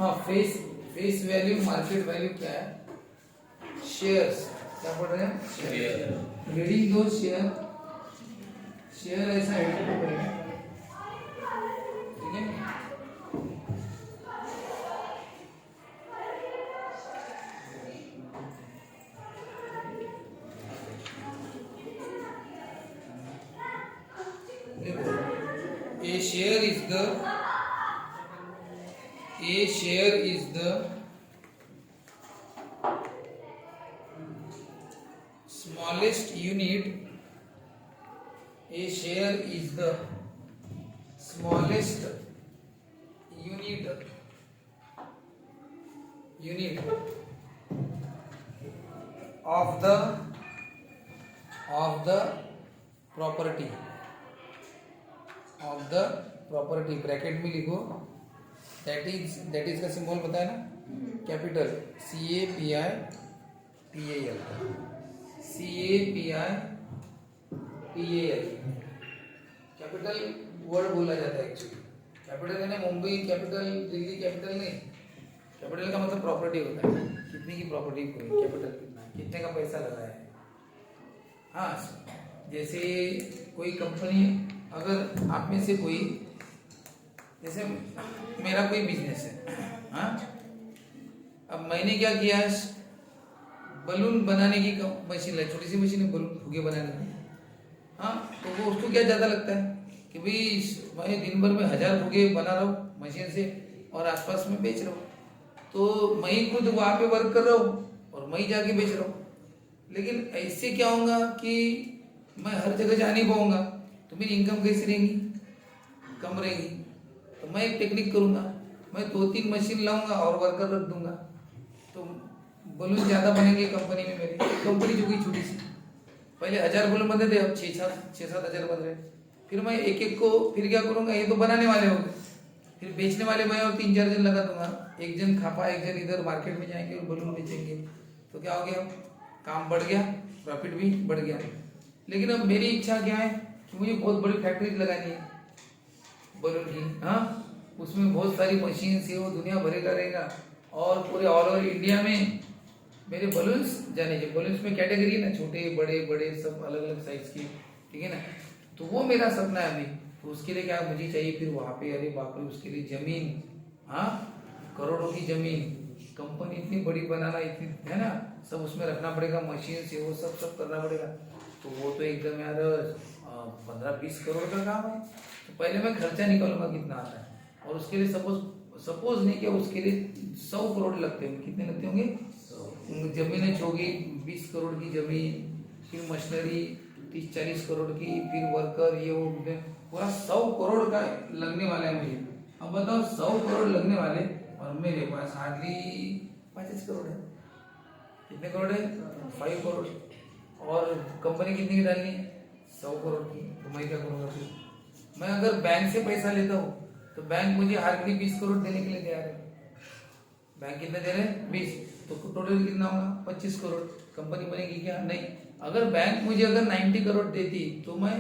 हाँ, face face value market value क्या है? शेयर्स, क्या पढ़ रहे हैं? शेयर। रीडिंग दो शेयर, शेयर ऐसा हेडिंग करेंगे, ठीक है? A share is the smallest unit. A share is the smallest unit of the property bracket में लिखो, दैट इज का सिंबल बताया ना, कैपिटल CAPITAL, कैपिटल वर्ड बोला जाता है एक्चुअली। कैपिटल है ना, मुंबई कैपिटल, दिल्ली कैपिटल नहीं। कैपिटल का मतलब प्रॉपर्टी होता है, कितने की प्रॉपर्टी कोई, कैपिटल कितने का पैसा लगा है। हाँ, जैसे कोई कंपनी, अगर आप में से कोई, जैसे मेरा कोई बिजनेस है, हाँ, अब मैंने क्या किया, बलून बनाने की मशीन है, छोटी सी मशीन है बलून फुगे बनाने की, हाँ, तो वो उसको क्या ज़्यादा लगता है कि भाई मैं दिन भर में 1000 फुगे बना रहा हूँ मशीन से और आसपास में बेच रहा हूँ, तो मैं खुद वहाँ पे वर्क कर रहा हूँ और मैं जाके बेच रहा हूँ। लेकिन ऐसे क्या होगा कि मैं हर जगह जा नहीं पाऊंगा, तो मेरी इनकम कैसी रहेगी, कम रहेगी। तो मैं एक टेक्निक करूंगा, मैं 2-3 मशीन लाऊंगा और वर्कर रख दूंगा, तो बलून ज़्यादा बनेंगे कंपनी में। मेरी कंपनी जो गई छोटी सी, पहले 1000 बलून बनते थे, अब 6-7 हज़ार बन रहे। फिर मैं एक को फिर क्या करूंगा, ये तो बनाने वाले हो गए, फिर बेचने वाले मैं और 3-4 जन लगा दूंगा, एक जन खापा, एक जन इधर मार्केट में जाएंगे और बलून बेचेंगे। तो क्या हो गया, काम बढ़ गया, प्रॉफिट भी बढ़ गया। लेकिन अब मेरी इच्छा क्या है कि मुझे बहुत बड़ी फैक्ट्री लगानी है बलून की, हाँ, उसमें बहुत सारी मशीन से वो दुनिया भरे का रहेगा और पूरे ऑल ओवर इंडिया में मेरे बलून्स जाने चाहिए। बलून्स में कैटेगरी है ना, छोटे बड़े बड़े सब अलग अलग साइज की, ठीक है ना। तो वो मेरा सपना है अभी। तो उसके लिए क्या मुझे चाहिए फिर वहाँ पे, अरे बाप रे, उसके लिए जमीन, हाँ, करोड़ों की जमीन, कंपनी इतनी बड़ी बनाना, इतनी है ना, सब उसमें रखना पड़ेगा, मशीन से वो सब करना पड़ेगा। तो वो तो एकदम यार 15-20 करोड़ का काम है। तो पहले मैं खर्चा निकालूंगा कितना आता है, और उसके लिए सपोज नहीं कि उसके लिए 100 करोड़ लगते होंगे। कितने लगते होंगे? जमीन होगी 20 करोड़ की जमीन, फिर मशीनरी 30-40 करोड़ की, फिर वर्कर, ये वो पूरा 100 करोड़ का लगने वाला है मुझे। अब बताओ 100 करोड़ लगने वाले और मेरे पास हार्डली 25 करोड़ है। कितने करोड़ है? 5 करोड़। और कंपनी कितनी की डालनी है? 100 करोड़ की। तो मैं क्या करूँगा फिर? मैं अगर बैंक से पैसा लेता हूँ तो बैंक मुझे हार्डली 20 करोड़ देने के लिए तैयार है। बैंक कितने दे रहे हैं? 20। तो टोटल कितना होगा? 25 करोड़। कंपनी बनेगी क्या? नहीं। अगर बैंक मुझे 90 करोड़ देती तो मैं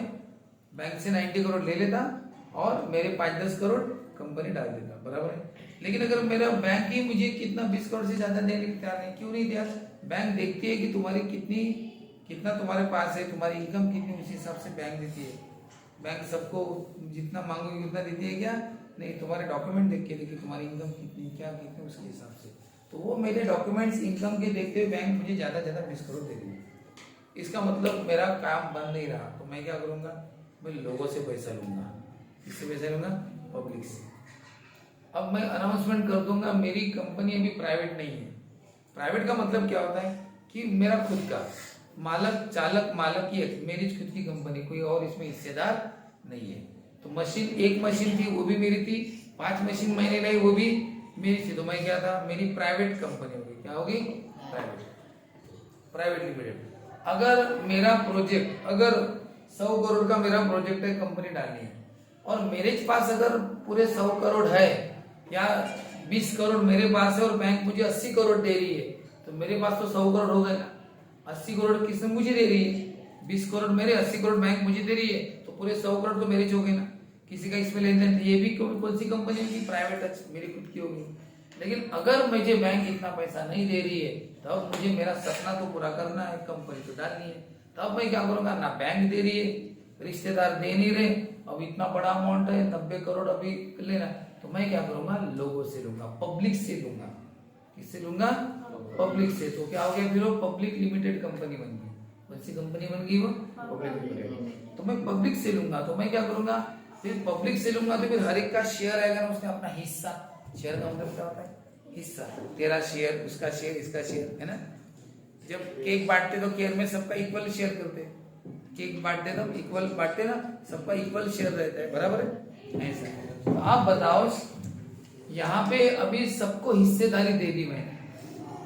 बैंक से 90 करोड़ ले लेता और मेरे 5-10 करोड़ कंपनी डाल देता, बराबर है। लेकिन अगर मेरा बैंक ही मुझे कितना 20 करोड़ से ज्यादा देने के तैयार नहीं, क्यों नहीं तैयार? बैंक देखती है कि तुम्हारी कितना तुम्हारे पास है, तुम्हारी इनकम कितनी, उसी हिसाब से बैंक देती है। बैंक सबको जितना मांगोगे उतना देती है क्या? नहीं, तुम्हारे डॉक्यूमेंट देख के देखिए तुम्हारी इनकम कितनी, क्या कितनी, उसके हिसाब से। तो वो मेरे डॉक्यूमेंट्स इनकम के देखते हुए बैंक मुझे ज्यादा 20 करोड़ दे देगी। इसका मतलब मेरा काम बन नहीं रहा, तो मैं क्या करूंगा? मैं लोगों से पैसा लूंगा। किससे पैसा लूंगा? पब्लिक से। अब मैं अनाउंसमेंट कर दूंगा, मेरी कंपनी अभी प्राइवेट नहीं है। प्राइवेट का मतलब क्या होता है कि मेरा खुद का मालक की मेरी खुद की कंपनी, कोई और इसमें हिस्सेदार नहीं है। तो एक मशीन थी वो भी मेरी थी, 5 मशीन मैंने लाई वो भी मेरी थी। तो मैं क्या था? मेरी प्राइवेट कंपनी होगी। क्या होगी? Private limited. अगर मेरा प्रोजेक्ट, अगर 100 करोड़ का मेरा प्रोजेक्ट है, कंपनी डालनी है, और मेरे पास अगर पूरे 100 करोड़ है या 20 करोड़ मेरे पास है और बैंक मुझे 80 करोड़ दे रही है, तो मेरे पास तो 100 करोड़ हो गए ना। 80 करोड़ किसने मुझे दे रही है? 20 करोड़ मेरे, 80 करोड़ बैंक मुझे दे रही है, तो पूरे 100 करोड़ तो मेरे हो गए ना। किसी का इसमें लेन देन, ये भी कौन सी कंपनी की? प्राइवेट, मेरी खुद की होगी। लेकिन अगर मुझे बैंक इतना पैसा नहीं दे रही है तब मुझे मेरा सपना तो पूरा करना है, कंपनी तो डालनी है, तब मैं क्या करूंगा? ना बैंक दे रही है, रिश्तेदार दे नहीं रहे, अब इतना बड़ा अमाउंट है 90 करोड़ अभी लेना, तो मैं क्या करूंगा? लोगों से लूंगा, पब्लिक से लूंगा। किससे लूंगा? पब्लिक से। तो क्या हो गया फिर? वो पब्लिक लिमिटेड कंपनी बन गई। कौन सी कंपनी बन गई? वो पब्लिक लिमिटेड। तो मैं पब्लिक से लूंगा, तो मैं क्या करूंगा? फिर पब्लिक से लूंगा तो फिर हर एक का शेयर आएगा ना, उसने अपना हिस्सा। शेयर का मतलब क्या होता है? हिस्सा। तेरा शेयर, उसका शेयर, इसका शेयर, है ना। जब केक बांटते तो केक में सबका इक्वल शेयर करते, केक बांटते तो इक्वल बांटते ना, सबका इक्वल शेयर रहता है, बराबर है ऐसा। तो आप बताओ, यहाँ पे अभी सबको हिस्सेदारी दे दी मैंने,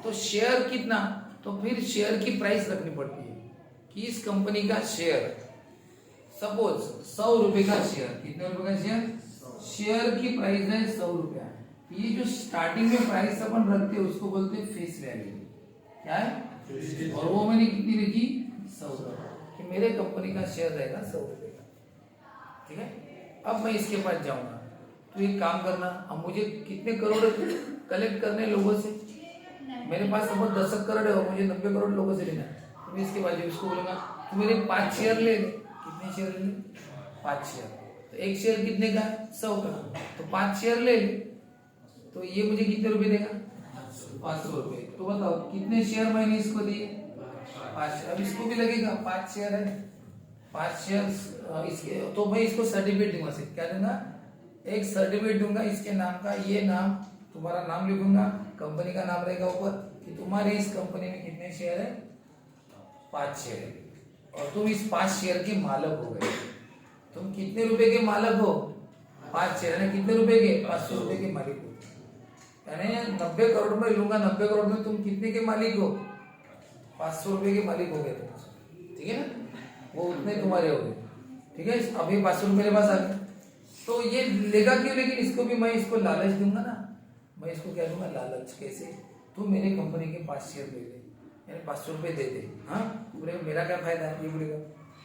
तो शेयर कितना? तो फिर शेयर की प्राइस रखनी पड़ती है कि इस कंपनी का शेयर सपोज 100 रुपए का शेयर, कितने रुपए का शेयर? शेयर की प्राइस है 100 रुपया। ये जो स्टार्टिंग में प्राइस अपन रखते हैं उसको बोलते हैं फेस वैल्यू। क्या है? और वो मैंने कितनी लिखी? 100 रुपये, कि मेरे कंपनी का शेयर रहेगा 100 रुपए का। ठीक है, अब मैं इसके पास जाऊंगा, तो एक काम करना, अब मुझे कितने करोड़ कलेक्ट करने लोगों से? मेरे पास सपोज 10 करोड़ है और मुझे 90 करोड़ लोगों से लेना है, तो मैं इसके बाद इसको बोलूंगा तो मेरे 5 शेयर ले ले। कितने शेयर ले ले? 5 शेयर। तो एक शेयर कितने का है? 100 का। तो 5 शेयर ले ले, तो ये मुझे कितने रुपए देगा? 500 रुपए। तो बताओ कितने शेयर मैंने इसको दिए? 5। अब इसको भी लगेगा, 5 शेयर है, 5 शेयर इसके, तो मैं इसको सर्टिफिकेट दूंगा। क्या दूंगा? एक सर्टिफिकेट दूंगा इसके नाम का, ये नाम, तुम्हारा नाम लिखूंगा, कंपनी का नाम रहेगा ऊपर, कि तुम्हारे इस कंपनी में कितने शेयर है? 5 शेयर है, और तुम इस 5 शेयर के मालिक हो गए। तुम कितने रुपए के मालिक हो? 5 शेयर है, कितने रुपए के? 500 रुपए के मालिक हो। यानी 90 करोड़ में लूंगा, 90 करोड़ में तुम कितने के मालिक हो? 500 रुपए के मालिक हो गए तुम। ठीक है ना, वो उतने तुम्हारे हो गए। ठीक है, अभी 500 रुपए मेरे पास आ गए, तो ये लेगा क्यों? लेकिन इसको भी मैं इसको लालच दूंगा ना, मैं इसको क्या दूंगा? लालच। कैसे? तू मेरे कंपनी के 5 शेयर ले ले, यानी 500 रुपए दे दे। हाँ, बोलेगा मेरा क्या फायदा है? ये बोलेगा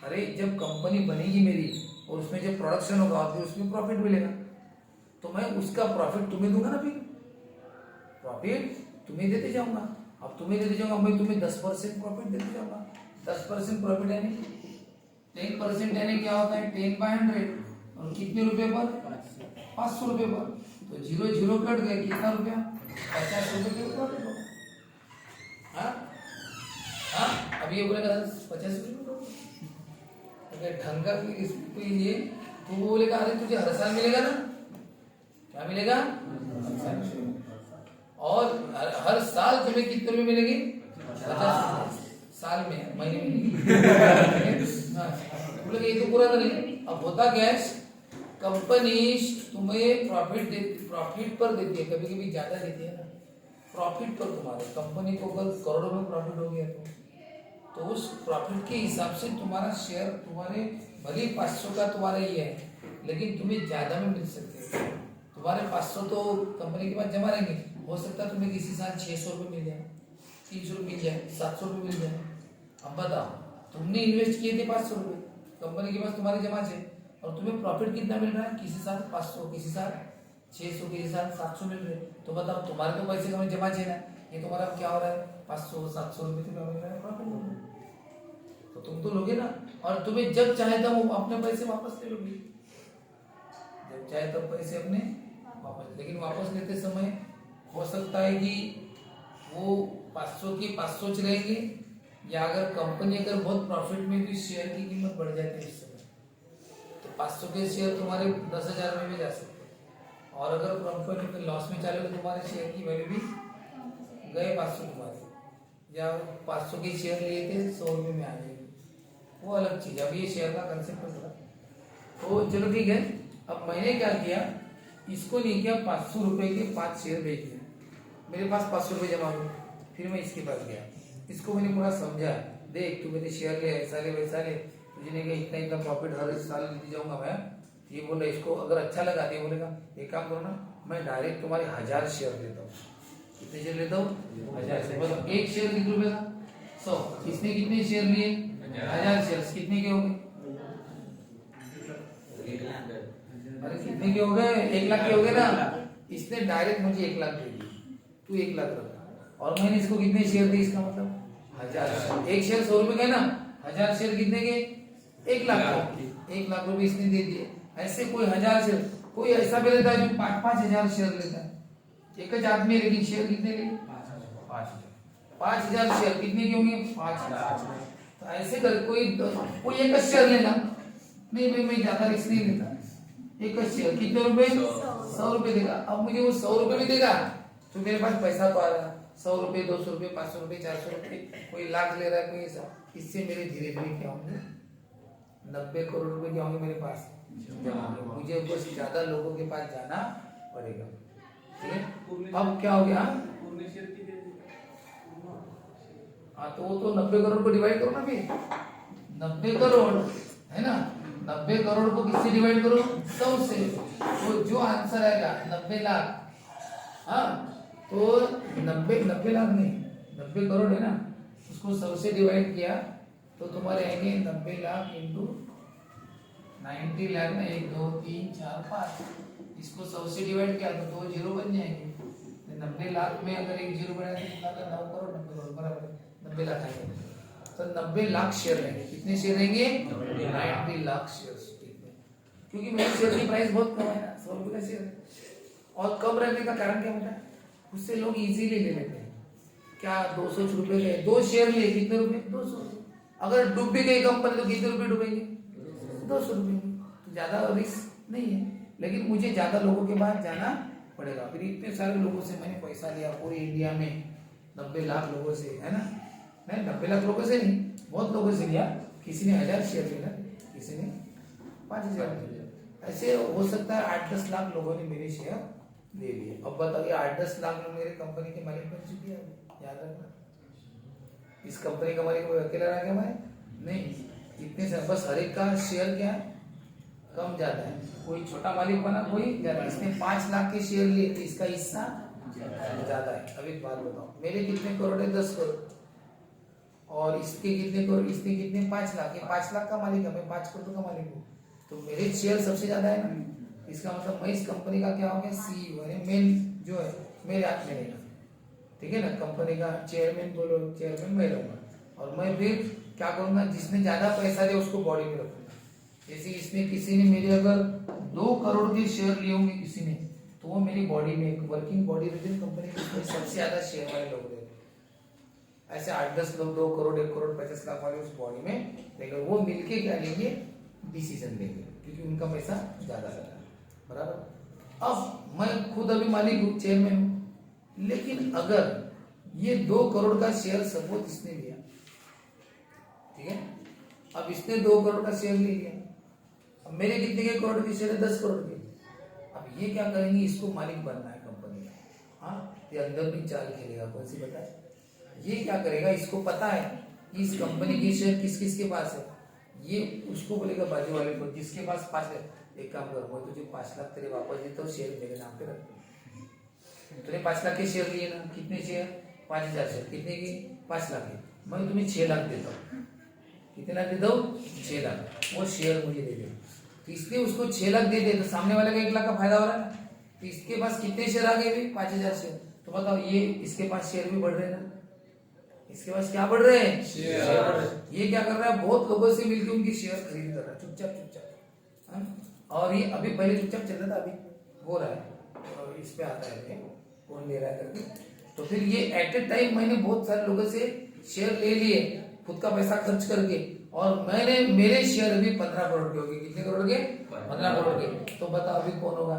अरे जब कंपनी बनेगी मेरी और उसमें जब प्रोडक्शन होगा तो उसमें प्रॉफिट मिलेगा, तो मैं उसका प्रॉफिट तुम्हें दूंगा ना, फिर प्रॉफिट तुम्हें देते जाऊंगा। अब तुम्हें देते जाऊंगा, मैं तुम्हें 10% प्रॉफिट देते जाऊंगा। 10% प्रॉफिट यानी 10% यानी क्या होता है? 10/100, और कितने रुपए पर? 500 रुपए पर। तो 0 0 कट गए, कितना रुपया? 50 रुपए के प्रॉफिट होगा। हाँ हाँ, अब ये बोलेगा 50 रुपए अगर ढंग का इसके लिए, तो वो बोलेगा अरे तुझे हर साल मिलेगा ना? क्या मिलेगा? और हर साल तुम्हें कितने रुपए मिलेंगे? 50 साल में, महीने में। बोले ये तो पूरा नहीं। अब होता क्या है, कंपनी तुम्हें प्रॉफिट पर देती है, कभी कभी ज्यादा देती है ना, प्रॉफिट पर। तुम्हारे कंपनी को अगर करोड़ों में प्रॉफिट हो गया तो उस प्रॉफिट के हिसाब से तुम्हारा शेयर, तुम्हारे भले 500 का तुम्हारा ही है, लेकिन तुम्हें ज्यादा में मिल सकते हैं। तुम्हारे 500 तो कंपनी के पास जमा रहेंगे, हो सकता है तुम्हें किसी साल 600 रुपये मिल जाए, 300 रुपये मिल जाए, 700 रुपये मिल जाए। अब बताओ, तुमने इन्वेस्ट किए थे 500 रुपये, कंपनी के पास तुम्हारे जमा थे, और तुम्हें प्रॉफिट कितना मिल रहा है? किसी साल 500, किसी साल 600, किसी साल 700 मिल रहे। तो बताओ तुम्हारे तो पैसे हमें जमा चाहिए ना, ये तुम्हारा क्या हो रहा है? 500 700 रुपये तुम्हें मिल रहा है प्रॉफिट, तो तुम तो लोगे ना। और तुम्हें जब चाहे तब अपने पैसे वापस ले लोगे, जब चाहे तब पैसे अपने वापस। लेकिन वापस लेते समय हो सकता है कि वो 500 की 500 रहेंगे, या अगर कंपनी अगर बहुत प्रॉफिट में भी शेयर की कीमत बढ़ जाती है इस समय, तो 500 के शेयर तुम्हारे 10,000 में भी जा सकते हैं। और अगर कंपनी के लॉस में चाले तो तुम्हारे शेयर की वैल्यू भी गए 500 तुम्हारे, या 500 के शेयर लिए थे 100 रुपये में आ जाएगी, वो अलग चीज। अब ये शेयर का कंसेप्ट होता है। तो चलो ठीक है, अब मैंने क्या किया, इसको नहीं किया, 500 रुपए के 5 शेयर बेच दिया, मेरे पास 500 रुपये जमा हुए। फिर मैं इसके पास गया, इसको मैंने पूरा समझा, देख तू मेरे शेयर ले, ऐसा ले वैसा ले, तुझे नहीं इतना इतना प्रॉफिट हर साल लेते जाऊंगा मैं। ये बोला, इसको अगर अच्छा लगा तो ये बोलेगा एक काम करो ना, मैं डायरेक्ट तुम्हारे 1000 शेयर लेता हूँ। कितने शेयर लेता हूँ? 1000 शेयर। मतलब एक शेयर कितने रुपए का? 100। इसने कितने शेयर लिए? 1000 शेयर। कितने के हो गए? अरे कितने के हो गए? 1 लाख के हो गए ना। इसने डायरेक्ट मुझे 1 लाख दे दी, तू 1 लाख रख और मैंने इसको कितने शेयर दिए, इसका मतलब 1000 शेयर। एक शेयर 100 रुपए का है ना, 1000 शेयर कितने के, 1 लाख का। 1 लाख रुपए इसने दे दिए। ऐसे कोई 1000 शेयर, कोई ऐसा भी लेता है जो 5-5 हजार शेयर लेता है, एक ही आदमी है, लेकिन शेयर कितने लिए, 5000 शेयर कितने के होंगे, 5,00,000। तो ऐसे कर कोई एक शेयर लेना, नहीं भाई मैं ज्यादा रिस्क नहीं लेता, एक शेयर कितने रुपए, 100 रुपए देगा। अब मुझे वो 100 रुपए भी देगा तो मेरे पास पैसा तो आ रहा है, 100 रुपए, 200 रुपए, 500 रुपए, 400 रुपए, कोई लाख ले रहा है, कोई ऐसा। इससे मेरे धीरे धीरे क्या होंगे, 90 करोड़ रुपए क्या होंगे मेरे पास जमा होंगे। मुझे बस ज्यादा लोगों के पास जाना पड़ेगा, ठीक है। अब क्या हो गया, हाँ तो वो तो 90 करोड़ को डिवाइड करो ना, फिर 90 करोड़ है ना, 90 करोड़ को किससे डिवाइड करो, 100 से, तो जो आंसर आएगा 90 लाख। हाँ तो 90 लाख नहीं, 90 करोड़ है ना, उसको 100 से डिवाइड किया तो तुम्हारे आएंगे 90 लाख इंटू 90 लाख ना, 1 2 3 4 5, इसको 100 से डिवाइड किया तो 2 जीरो बन जाएंगे। 90 लाख में अगर 1 जीरो बढ़ा तो 9 करोड़ 90 करोड़ बराबर 90 लाख आएंगे। तो 90 लाख शेयर रहेंगे, कितने शेयर रहेंगे, 90 लाख शेयर। क्योंकि मेरे शेयर की प्राइस बहुत कम है ना, 100 रुपए का शेयर, और कम रहने का कारण क्या होता है, उससे लोग इजीली ले लेते हैं। क्या 200 रुपए के 2 शेयर लिए, कितने रुपए, 200। अगर डूब भी गई कंपनी तो कितने रुपए डूबेंगे, 200 रुपए। तो ज्यादा रिस्क नहीं है, लेकिन मुझे ज्यादा लोगों के पास जाना पड़ेगा। फिर इतने सारे लोगों से मैंने पैसा लिया, पूरे इंडिया में 90 लाख लोगों से, है ना, नहीं 90 लाख लोगों से नहीं, बहुत लोगों से लिया। किसी ने 1000 शेयर लिया, किसी ने 5000 लिया। ऐसे हो सकता है 8-10 लाख लोगों ने मेरे शेयर ले लिए। अब बताइए 8-10 लाख लोग मेरे कंपनी के मालिक बन चुके हैं, याद रखना। इस कंपनी का मालिक कोई अकेला रह गया मैं नहीं, इतने से बस हर एक का शेयर क्या है, कम ज्यादा है। कोई छोटा मालिक बना, कोई ज्यादा। इसने 5 लाख के शेयर लिए तो इसका हिस्सा ज्यादा है। अब एक बात बताओ, मेरे कितने करोड़ है, 10 करोड़, और इसके कितने करोड़, इसने कितने 5 लाख, ये 5 लाख का मालिक है, मैं 5 करोड़ का मालिक हूँ, तो मेरे शेयर सबसे ज्यादा है ना। इसका मतलब मैं इस कंपनी का क्या हो गया, सीईओ है, मेन जो है मेरे हाथ में रहेगा, ठीक है ना। कंपनी का चेयरमैन बोलो, चेयरमैन मैं रहूंगा, और मैं फिर क्या करूंगा, जिसने ज्यादा पैसा दिया उसको बॉडी में रखूंगा। जैसे इसमें किसी ने मेरे अगर 2 करोड़ के शेयर लिए होंगे किसी ने, तो वो मेरी बॉडी में एक वर्किंग बॉडी रहती है कंपनी की, सबसे ज्यादा शेयर वाले लोग रहते हैं। ऐसे 8-10 लोग 2 करोड़ 1 करोड़ 50 लाख वाले उस बॉडी में, लेकिन वो मिलके क्या लेंगे, डिसीजन लेंगे, क्योंकि उनका पैसा ज्यादा रहता है, बराबर। अब मैं खुद अभी मालिक हूँ, चेयरमैन हूँ, लेकिन अगर ये 2 करोड़ का शेयर सपोज इसने लिया, ठीक है, अब इसने 2 करोड़ का शेयर ले लिया, अब मेरे कितने के करोड़ के शेयर है, 10 करोड़ के। अब ये क्या करेंगे, इसको मालिक बनना है कंपनी का। हाँ, ये अंदर भी चाल खेलेगा, कौन सी बताए। ये क्या करेगा, इसको पता है इस कंपनी के शेयर किस किस के पास है, ये उसको बोलेगा बाजू वाले को, जिसके पास 5 है, एक काम करो, मैं तुझे 5 लाख तेरे वापस देता हूँ, शेयर मेरे नाम पे रख। तूने 5 लाख के शेयर लिए ना, कितने शेयर, 5000 शेयर, कितने की, 5 लाख के, मैं तुम्हें 6 लाख देता हूँ। कितने लाख देता हूँ, 6 लाख, वो शेयर मुझे दे दे। तो इसलिए उसको 6 लाख दे दे, तो सामने वाले का 1 लाख का फायदा हो रहा है ना। तो इसके पास कितने शेयर आ गए, 5000 शेयर। तो बताओ, ये इसके पास शेयर भी बढ़ रहे हैं ना, इसके पास क्या बढ़ रहे हैं, शेयर बढ़ रहे हैं। ये क्या कर रहा है, बहुत लोगों से मिलकर उनकी शेयर खरीद कर रहा है, चुपचाप। और ये अभी पहले चुपचाप चल रहा था, अभी हो रहा है, और इस पे आता है कौन ले रहा है करके। तो फिर ये एट ए टाइम मैंने बहुत सारे लोगों से शेयर ले लिए, खुद का पैसा खर्च करके, और मैंने मेरे शेयर अभी 15 करोड़ के हो गए। कितने करोड़ के, 15 करोड़ के। तो बताओ अभी कौन होगा,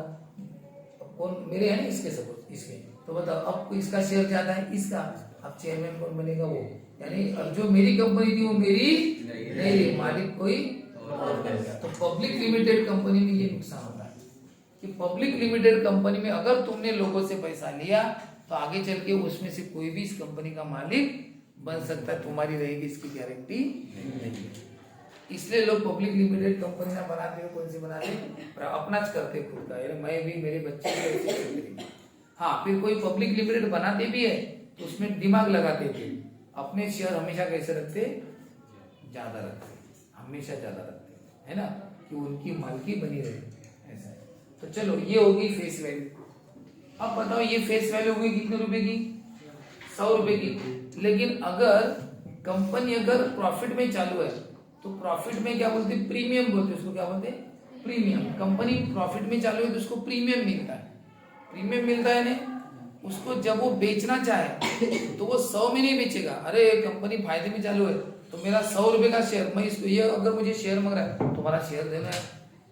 कौन, मेरे है ना इसके सपोज, इसके, तो बताओ अब इसका शेयर ज्यादा है, इसका, अब चेयरमैन कौन बनेगा, वो। यानी अब जो मेरी कंपनी थी वो मेरी नहीं, मालिक कोई और बनेगा। तो पब्लिक लिमिटेड कंपनी में ये नुकसान होता है कि पब्लिक लिमिटेड कंपनी में अगर तुमने लोगों से पैसा लिया तो आगे चल के उसमें से कोई भी इस कंपनी का मालिक बन सकता है, तुम्हारी रहेगी इसकी गारंटी नहीं। इसलिए लोग पब्लिक लिमिटेड कंपनी ना बनाते हुए कौन सी बनाते, अपना करते खुद का, यानी मैं भी, मेरे बच्चे भी। हाँ, फिर कोई पब्लिक लिमिटेड बनाते भी है तो उसमें दिमाग लगाते थे, अपने शेयर हमेशा कैसे रखते, ज्यादा रखते, हमेशा ज्यादा रखते, है ना, कि उनकी मालकी बनी रहे, ऐसा है। तो चलो ये होगी फेस वैल्यू। अब बताओ ये फेस वैल्यू हुई कितने रुपए की, 100 रुपए की। लेकिन अगर कंपनी अगर प्रॉफिट में चालू है तो प्रॉफिट में क्या बोलते हैं, प्रीमियम बोलते हैं उसको, क्या बोलते हैं, प्रीमियम। कंपनी प्रॉफिट में चालू है तो उसको प्रीमियम मिलता है। प्रीमियम मिलता है ना, उसको जब वो बेचना चाहे तो वो 100 में नहीं बेचेगा। अरे कंपनी फायदे में चालू है तो मेरा 100 रुपए का शेयर, मैं इसको, ये अगर मुझे शेयर मांग रहा है तुम्हारा शेयर देना है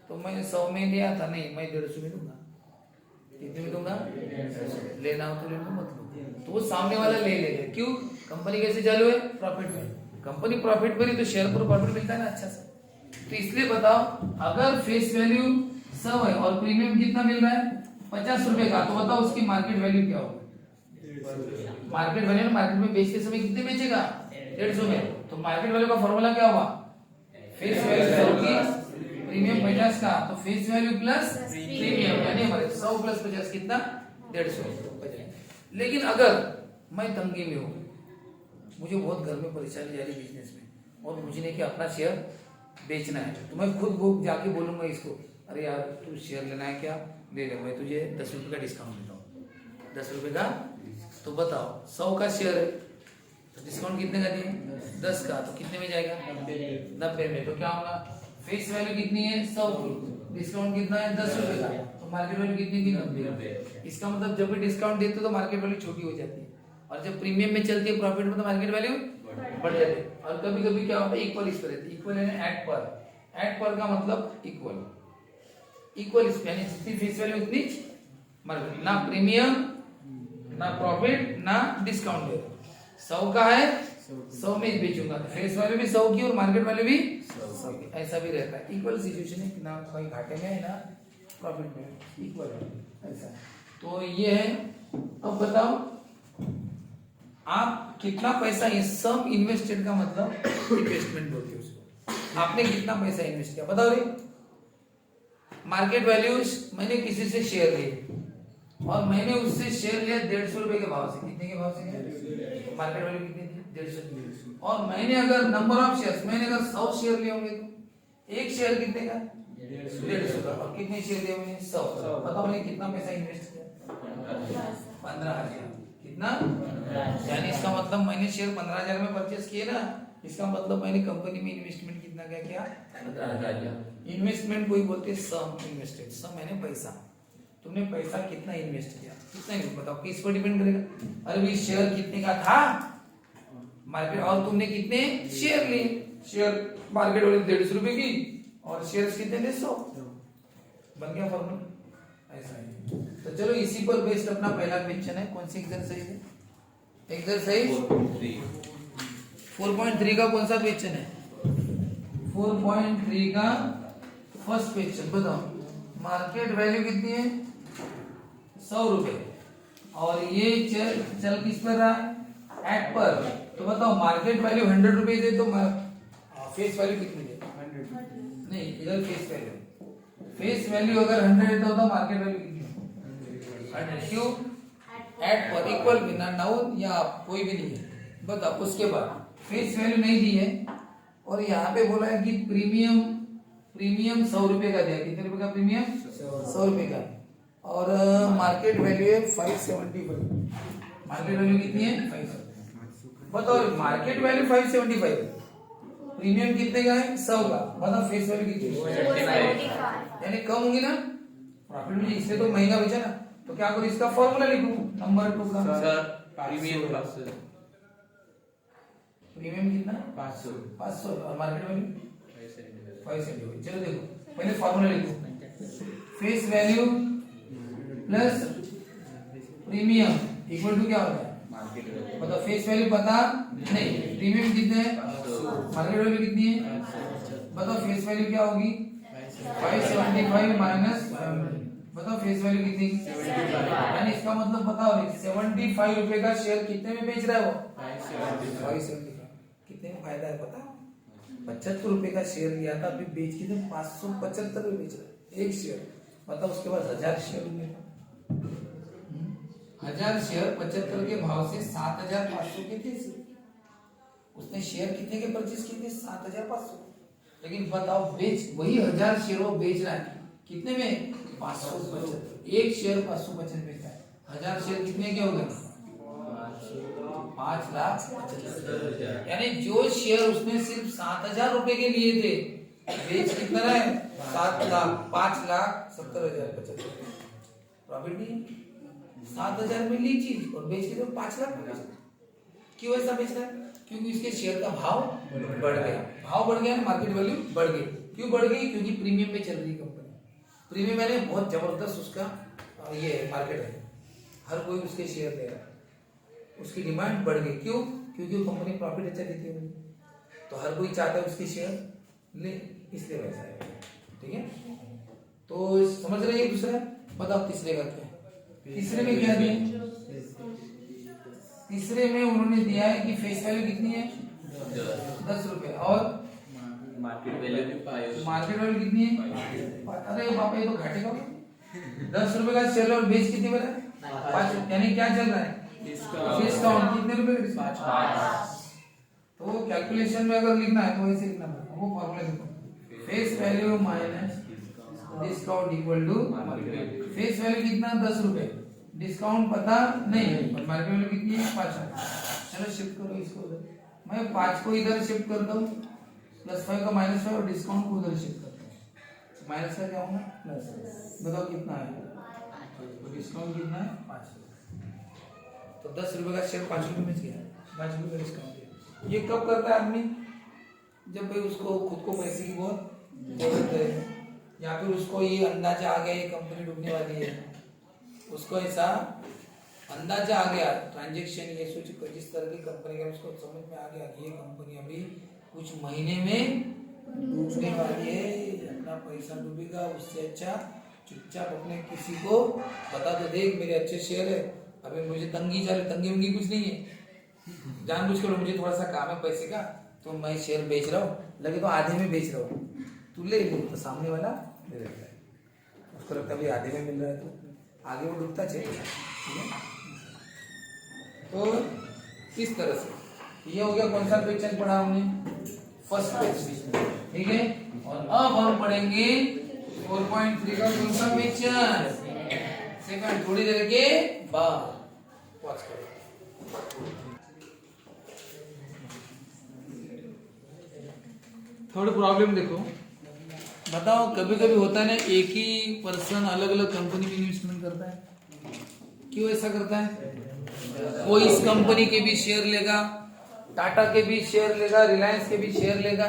तो मैं 100 में लिया था, नहीं मैं 150 में दूंगा। कितने में दूंगा, लेना हो तो ले लो, मत लो। तो वो सामने वाला ले लेगा। क्यों, कंपनी कैसे चालू है, प्रॉफिट में। कंपनी प्रॉफिट करी तो शेयर पर प्रॉफिट मिलता है ना अच्छा से। तो इसलिए बताओ अगर फेस वैल्यू 100 है और प्रीमियम कितना मिल रहा है, 50 रुपए का, तो बताओ उसकी मार्केट वैल्यू क्या होगी। मार्केट वैल्यू ना, मार्केट में बेचते समय कितने बेचेगा, 150 में। तो मार्केट वैल्यू का फॉर्मूला क्या होगा, फेस वैल्यू 100 की, प्रीमियम 50 का, तो फेस वैल्यू प्लस प्रीमियम, यानी हमारे 100 प्लस 50 कितना, 150। लेकिन अगर मैं तंगी में हूँ, मुझे बहुत घर में परेशानी जा रही बिजनेस में और मुझे नहीं कि अपना शेयर बेचना है, तो मैं खुद जाके बोलूंगा इसको, अरे यार तू शेयर लेना है क्या, ले ले, मैं तुझे 10 रुपए का डिस्काउंट देता हूँ, 10 रुपए का। तो बताओ 100 का शेयर है तो डिस्काउंट कितने का दिए, 10 का, तो कितने में जाएगा, 90 में। तो क्या होगा, फेस वैल्यू कितनी है, 100 की, डिस्काउंट कितना है, 10 रुपए का, तो मार्केट वैल्यू कितनी की, 90। इसका मतलब जब भी डिस्काउंट देते हो तो मार्केट वैल्यू छोटी हो जाती है, और जब प्रीमियम में चलती है प्रॉफिट में तो मार्केट वैल्यू बढ़ जाती है। और कभी कभी क्या होता है, इक्वल इस पर रहती है, इक्वल यानी एट पर, एट पर का मतलब इक्वल, इक्वल इस यानी जितनी फेस वैल्यू उतनी मार्केट, ना प्रीमियम ना प्रॉफिट ना डिस्काउंट दे। 100 का है 100 में बेचूंगा, फेस वैल्यू भी 100 की और मार्केट वैल्यू भी 100 की, ऐसा भी रहता है। इक्वल सिचुएशन है, ना कोई घाटे में है ना प्रॉफिट में, इक्वल है ऐसा। तो ये है। अब बताओ आप कितना पैसा, ये सम इन्वेस्टेड का मतलब इन्वेस्टमेंट बोलते हैं उसको, आपने कितना पैसा इन्वेस्ट किया बताओ रे। मार्केट वैल्यू, मैंने किसी से शेयर लिए और मैंने उससे शेयर लिया 150 रुपए के भाव से, कितने के भाव से लिया, मार्केट वैल्यू कितनी थी, 150। और मैंने अगर नंबर ऑफ शेयर्स, मैंने अगर 100 शेयर लिए होंगे तो एक शेयर कितने का, 150 का, और कितने शेयर लिए होंगे, 100। बताओ मैंने कितना पैसा इन्वेस्ट किया, 15,000। कितना, यानी इसका मतलब मैंने शेयर 15,000 में परचेस किए ना, इसका मतलब मैंने कंपनी में इन्वेस्टमेंट कितना क्या किया, 15,000। इन्वेस्टमेंट कोई बोलते हैं सम इन्वेस्टेड, सम मैंने पैसा, तुमने पैसा कितना इन्वेस्ट किया, कितना इन्वेस्ट, बताओ किस पर डिपेंड करेगा। अरे भाई शेयर कितने का था मार्केट, और तुमने कितने शेयर लिए, शेयर मार्केट वाले 150 रुपए की और शेयर कितने थे, 100, बन गया फॉर्मूला, ऐसा है। तो चलो इसी पर बेस्ड अपना पहला क्वेश्चन है, कौन सी एक्सरसाइज है, एक्सरसाइज 4.3 का कौन सा क्वेश्चन है, 4.3 का फर्स्ट क्वेश्चन। बताओ मार्केट वैल्यू कितनी है, 100 रुपए, और ये चल किस पर रहा है, एट पर। तो बताओ मार्केट वैल्यू 100 रुपए दे तो फेस वैल्यू कितनी दे, 100 नहीं, इधर फेस वैल्यू, फेस वैल्यू अगर 100 देता होता मार्केट वैल्यू कितनी, 100। क्यों, एट पर, इक्वल बिना नाउन या कोई भी नहीं है। बताओ उसके बाद फेस वैल्यू नहीं दी है और यहाँ पे बोला है कि प्रीमियम, प्रीमियम 100 रुपए का दिया, कितने रुपए का प्रीमियम, 100 रुपए का, और मार्केट वैल्यू है 575, मार्केट वैल्यू कितनी है, 575। बताओ मार्केट वैल्यू 575, प्रीमियम कितने का है, 100 का, बताओ फेस वैल्यू कितनी है, यानी कम होगी ना प्रॉफिट में, इसलिए तो महंगा बेचा ना। तो क्या करूं, इसका फॉर्मूला लिखूं, नंबर 2 का, सर प्रीमियम 500, प्रीमियम कितना, 500 और मार्केट वैल्यू 575। चलो देखो पहले फॉर्मूला लिखो, face value plus premium equal to क्या होता है, मार्केट वैल्यू। मतलब फेस वैल्यू पता नहीं, प्रीमियम कितने है, मार्केट वैल्यू कितनी है, बताओ फेस वैल्यू क्या होगी, 575 माइनस, बताओ फेस वैल्यू कितनी, 75, यानी इसका मतलब बताओ 75 रुपए का शेयर कितने में बेच रहा है वो, 575। कितने में फायदा है पता, 75 रुपए का शेयर लिया था, अभी बेच के 575 में बेच रहा है एक शेयर, मतलब उसके पास 1000 शेयर होंगे, 1000 शेयर 75 के भाव से 7,500 के थे, उसने शेयर कितने के परचेज किए थे, 7,500। लेकिन बताओ बेच वही 1000 शेयर वो बेच रहा है कितने में, 575, एक शेयर 575 बेचता है, 1000 शेयर कितने के हो गए? 5,75,000। यानी जो शेयर उसने सिर्फ 7,000 रुपए के लिए थे, बेच कितना है? 5,70,075। प्रॉफिट नहीं, 7,000 में ली चीज और बेच के तो 5 लाख में बेचा। क्यों ऐसा बेच रहा है? क्योंकि इसके शेयर का भाव बढ़ गया। भाव बढ़ गया, मार्केट वैल्यू बढ़ गई। क्यों बढ़ गई? क्योंकि प्रीमियम में चल रही कंपनी। प्रीमियम मैंने बहुत जबरदस्त उसका ये मार्केट है, हर कोई उसके शेयर ले रहा है, उसकी डिमांड बढ़ गई। क्यों? क्योंकि वो कंपनी प्रॉफिट अच्छा देती है, तो हर कोई चाहता है उसके शेयर ले, इसलिए वैसा है। ठीक है, तो समझ रहे हैं दूसरा। बताओ तीसरे का क्या है? तीसरे में क्या दिया? तीसरे में उन्होंने दिया है कि फेस वैल्यू कितनी है? 10 रुपए। और मार्केट वैल्यू कितनी है? अरे बाप, ये तो घाटे का। 10 रुपए का शेयर और बेच कितने बना? 5। यानी क्या चल रहा है? डिस्काउंट। कितने रुपए? 5। तो कैलकुलेशन में अगर लिखना है तो ऐसे लिखना पड़ेगा। वो फॉर्मूला देखो, face value minus discount equal to market value. Face value कितना? 10 रुपए। डिस्काउंट पता नहीं, और मार्केट वैल्यू कितनी है? 5। चलो शिफ्ट करो इसको, मैं 5 को इधर शिफ्ट करता हूँ, +5 का -5 और डिस्काउंट को उधर शिफ्ट करता हूँ। माइनस का क्या होगा? प्लस। बताओ कितना है? तो डिस्काउंट कितना है? 5। तो 10 रुपए का शेयर 5 रुपए में गया, 5 रुपए का डिस्काउंट दिया। ये कब करता है आदमी? जब भाई उसको खुद को पैसे की बहुत जरूरत है, या फिर उसको ये अंदाजा आ गया ये कंपनी डूबने वाली है, उसको ऐसा अंदाजा आ गया, ट्रांजैक्शन ये सोच जिस तरह की कंपनी का उसको समझ में आ गया कि ये कंपनी अभी कुछ महीने में डूबने वाली है, अपना पैसा डूबेगा, उससे अच्छा चुपचाप अपने किसी को बता दो, देख मेरे अच्छे शेयर है, अभी मुझे तंगी चल, तंगी उंगी कुछ नहीं है, जानबूझ कर मुझे थोड़ा सा काम है पैसे का, तो मैं शेयर बेच रहा हूँ, लगे तो आधे में बेच रहा हूँ, तू ले ले, तो सामने वाला ले लेता है, उसको लगता है भाई आधे में मिल रहा है तो आगे वो डूबता चलेगा। ठीक है, तो इस तरह से ये हो गया। कौन सा क्वेश्चन पढ़ा हमने? First question. ठीक है, और अब हम पढ़ेंगे 4.3 का कौन सा क्वेश्चन? सेकंड, थोड़ी देर के बाद वॉच करो। थर्ड प्रॉब्लम देखो, बताओ कभी कभी होता है ना, एक ही पर्सन अलग अलग कंपनी में इन्वेस्टमेंट करता है, क्यों ऐसा करता है? वो इस कंपनी के भी शेयर लेगा, टाटा के भी शेयर लेगा, रिलायंस के भी शेयर लेगा,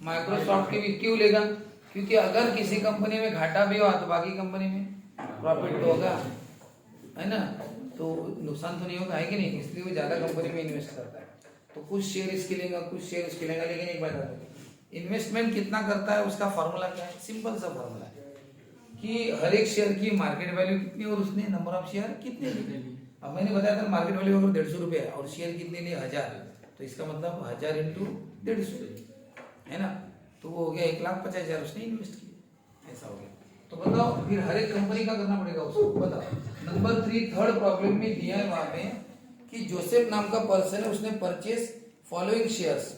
माइक्रोसॉफ्ट के भी, क्यों लेगा? क्योंकि अगर किसी कंपनी में घाटा भी हुआ तो बाकी कंपनी में प्रॉफिट तो होगा, है ना, तो नुकसान तो नहीं होगा, है कि नहीं? इसलिए वो ज्यादा कंपनी में इन्वेस्ट करता है। तो कुछ शेयर इसके लेगा, कुछ शेयर इसके लेगा, लेकिन एक बात है, इन्वेस्टमेंट कितना करता है उसका फॉर्मूला क्या है? सिंपल सा फॉर्मूला है कि हर एक शेयर की मार्केट वैल्यू कितनी और उसने नंबर ऑफ शेयर कितने लिए। अब मैंने बताया था मार्केट वैल्यू अगर 150 रुपये है और शेयर कितने लिए? 1000, तो इसका मतलब 1000 × 150 है ना, तो वो हो गया 1,50,000 उसने इन्वेस्ट किया, ऐसा हो गया। तो बताओ फिर हर एक कंपनी का करना पड़ेगा उसको, बताओ। नंबर 3 थर्ड प्रॉब्लम में दिया है वहां पे कि जोसेफ नाम का पर्सन है, उसने purchase following shares,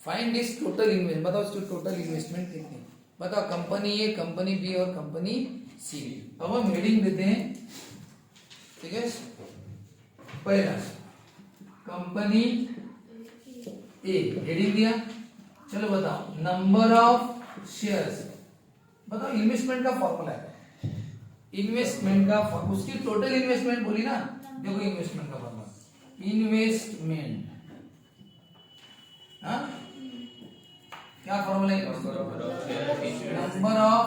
find this total investment. बताओ इसकी टोटल इन्वेस्टमेंट कितनी? बताओ, कंपनी ए, कंपनी बी और कंपनी सी। अब हम हेडिंग देते हैं, ठीक है। पहला कंपनी ए, हेडिंग दिया, चलो बताओ नंबर ऑफ शेयर्स, बताओ इन्वेस्टमेंट का फॉर्मूला है, इन्वेस्टमेंट का उसकी टोटल इन्वेस्टमेंट बोली ना, देखो इन्वेस्टमेंट का फॉर्मूला, इन्वेस्टमेंट, हाँ क्या फॉर्मूला है? Number of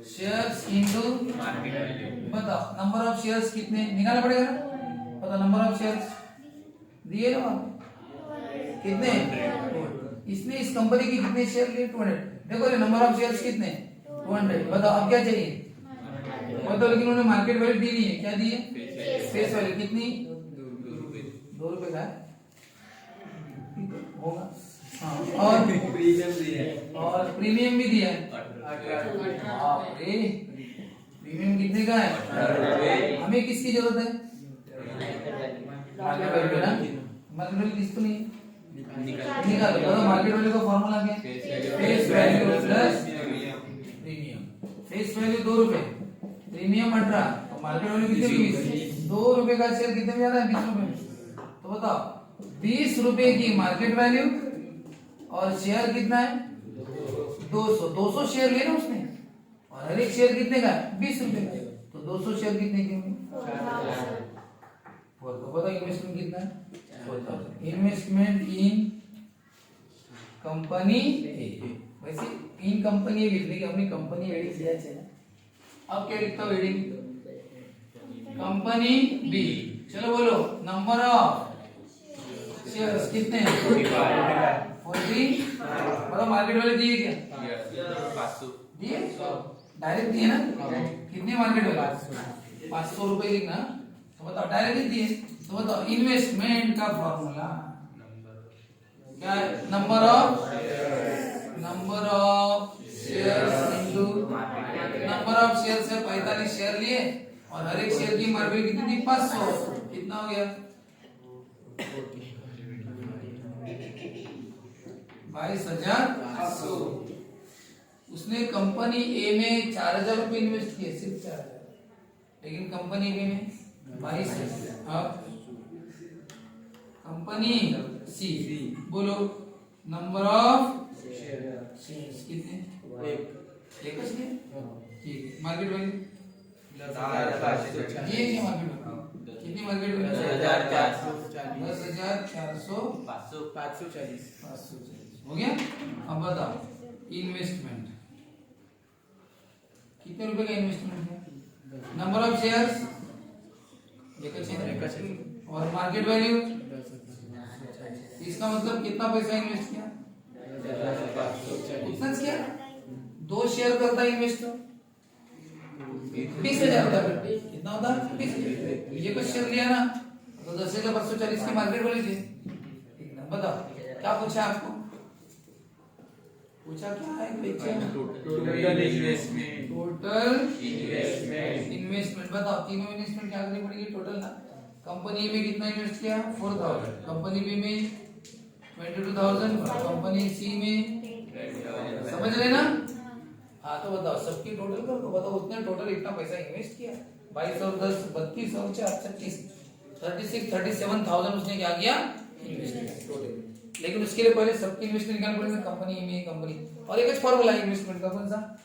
shares into market value. बताओ नंबर ऑफ शेयर्स कितने निकालना पड़ेगा ना, बताओ नंबर ऑफ शेयर्स दिए ना कितने, इसने इस कंपनी की कितने शेयर लिए? 200। देखो नंबर ऑफ शेयर्स कितने? 200। बताओ अब क्या चाहिए? बताओ, लेकिन उन्होंने मार्केट वैल्यू दी नहीं है, क्या दी है? फेस वैल्यू कितनी? 2 रुपए का होगा, हाँ, और प्रीमियम भी दिया है। प्रीमियम कितने का है? हमें किसकी जरूरत है? मार्केट वैल्यू ना, मार्केट वैल्यू किस तो नहीं निकालो, बताओ मार्केट वैल्यू का फॉर्मूला क्या है? Face value plus premium. Face value 2 रुपए, प्रीमियम 18, मार्केट वैल्यू कितने की? 2 रुपए का शेयर कितने में जा रहा है? 20 रुपए में। तो बताओ 20 रुपए की मार्केट वैल्यू और शेयर कितना है? 200 शेयर लिए ना उसने, और हर एक शेयर कितने का है? 20 रुपए का। तो 200 शेयर कितने के होंगे? 4। तो बताओ इन्वेस्टमेंट कितना है? 4000। इन्वेस्टमेंट इन कंपनी ए। वैसे इन कंपनी ए लिखने की हमने कंपनी हेडिंग दिया है ना। अब क्या लिखता हूँ हेडिंग? Company B. चलो बोलो नंबर ऑफ शेयर्स कितने हैं? 40। मतलब मार्केट वाले दिए क्या? दिए डायरेक्ट दिए ना। कितने मार्केट वाले? 500 रुपए लिखना। तो बताओ डायरेक्ट दिए। तो बताओ इन्वेस्टमेंट का फॉर्मूला क्या है? Number of shares into number of shares है 45 शेयर लिए और हर एक शेयर की मार्केट कितनी थी? 500। कितना हो गया? 22,800। उसने कंपनी ए में 4,000 रुपए इन्वेस्ट किए, सिर्फ 4,000, लेकिन कंपनी बी में 22,000। अब कंपनी सी बोलो नंबर ऑफ शेयर्स कितने? एक है। ठीक है। मार्केट वैल्यू ये क्या मार्केट वैल्यू? कितनी मार्केट वैल्यू? 10,440 हो गया। अब बताओ इन्वेस्टमेंट कितने रुपए का इन्वेस्टमेंट है? नंबर ऑफ शेयर्स और मार्केट वैल्यू, इसका मतलब कितना पैसा इन्वेस्ट किया? कितना किया? 2 शेयर करता इन्वेस्टर 20,000 होता है। कितना होता है? 20। ये कुछ शेयर लिया ना तो 10,540 की मार्केट वैल्यू थी। ठीक है। बताओ क्या पूछा आपको? पूछा क्या है? टोटल इन्वेस्टमेंट बताओ। तीनों इन्वेस्टमेंट क्या करनी पड़ेगी? टोटल ना। कंपनी में कितना इन्वेस्ट किया? 4,000। कंपनी बी में 22,000 और कंपनी सी में, समझ रहे ना? हाँ तो बताओ सबकी टोटल कर दो। बताओ उतने टोटल इतना पैसा इन्वेस्ट किया 22 और 10 32 और 4 36 37,000 उसने क्या किया? इन्वेस्ट किया टोटल। लेकिन उसके लिए पहले सबकी इन्वेस्टमेंट निकालना पड़ेगा। कंपनी में कंपनी और एक फॉर्मूला है इन्वेस्टमेंट का, कौन सा?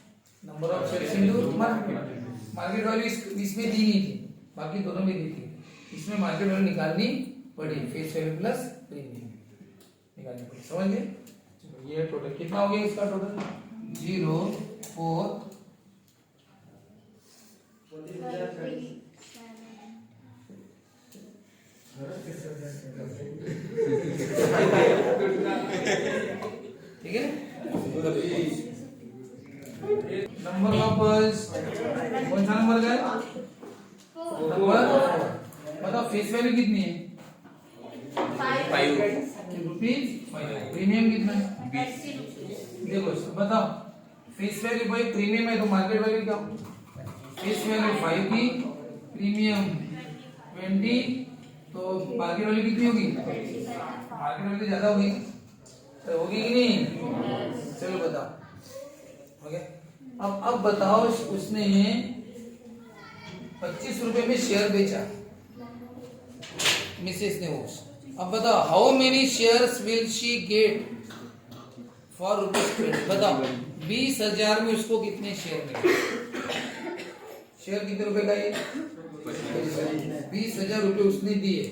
Number of shares into market value. इसमें दी नहीं थी, बाकी दोनों में दी थी। इसमें मार्केट वैल्यू निकालनी पड़ी, फेस वैल्यू प्लस प्रीमियम निकालनी पड़ी। समझ गए? ये टोटल कितना हो गया इसका? टोटल 0.4 ठीक है। नंबर ऑफ कौन सा नंबर का है? नंबर बताओ फेस वैल्यू कितनी है? 5 रुपीज। प्रीमियम कितना है? 20। देखो बताओ फेस वैल्यू भाई प्रीमियम है तो मार्केट वैल्यू क्या? फेस वैल्यू 5 की, प्रीमियम 20, तो मार्केट वैल्यू कितनी होगी? मार्केट वैल्यू ज्यादा होगी, तो होगी कि नहीं? चलो बताओ। ओके। अब बताओ उसने 25 रुपए में शेयर बेचा, मिसेस ने वो। अब बताओ how many shares will she get for rupees? बताओ 20,000 में उसको कितने शेयर मिले? शेयर कितने रुपए का ये? 20,000 रुपए उसने दिए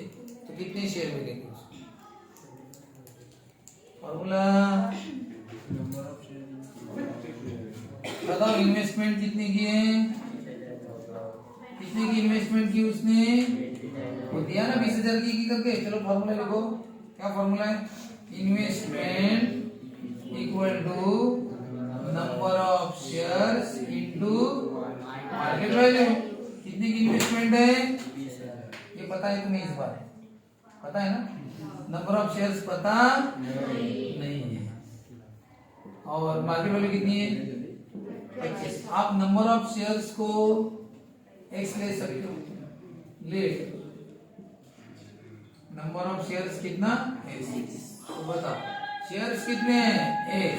तो कितने शेयर मिलेंगे? फॉर्मूला बताओ। इन्वेस्टमेंट कितने की है? कितने की इन्वेस्टमेंट की उसने? वो दिया ना 20,000 की करके। चलो फॉर्मूला लिखो। क्या फॉर्मूला है? Investment equal to number of shares into market value. कितने की इन्वेस्टमेंट है? ये पता है तुम्हें? इस बार पता है ना? नंबर ऑफ शेयर्स पता नहीं है। और मार्केट वैल्यू कितनी है? 25। आप नंबर ऑफ शेयर्स को x ले सकते हो। ले नंबर ऑफ शेयर्स कितना? x। तो बताओ शेयर्स कितने हैं? x।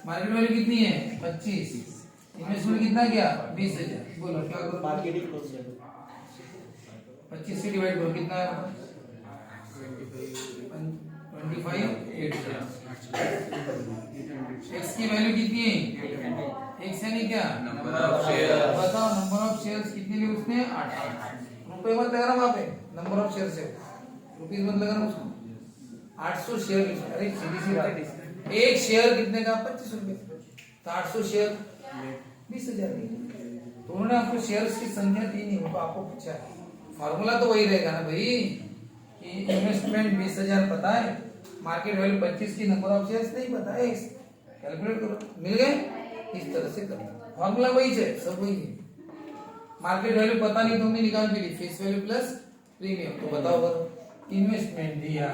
मार्केट वैल्यू कितनी है? 25। इन्वेस्टमेंट कितना गया? 20,000। बोलो क्या करो? मार्केटिंग 25 से डिवाइड करो कितना है 25 एक्स की वैल्यू कितनी है एक्स यानी क्या नंबर ऑफ शेयर। बताओ नंबर ऑफ शेयर्स कितने लिए उसने 8 रुपए मत लगाना वहां पे नंबर ऑफ शेयर से रुपीस मत लगाना उसको 800 शेयर अरे सीधी सी बात एक शेयर कितने का 25 रुपए तो 800 शेयर 20,000 तो उन्होंने आपको शेयर्स की संख्या दी नहीं वो तो आपको पूछा फार्मूला तो वही रहेगा ना भाई कि इन्वेस्टमेंट 20,000 पता है मार्केट वैल्यू 25 की नंबर ऑफ शेयर्स नहीं पता है कैलकुलेट करो मिल गए इस तरह से करना फार्मूला वही है सब वही है मार्केट वैल्यू पता नहीं तो हमने निकाल भी ली फेस वैल्यू प्लस प्रीमियम तो बताओ करो इन्वेस्टमेंट दिया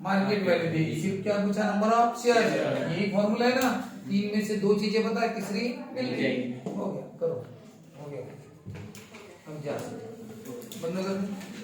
मार्केट वैल्यू दी सिर्फ क्या पूछा नंबर ऑफ शेयर यही फार्मूला है ना तीन में से दो चीजें पता है तीसरी मिल गई हो गया करो हो गया हम जा सकते बंद कर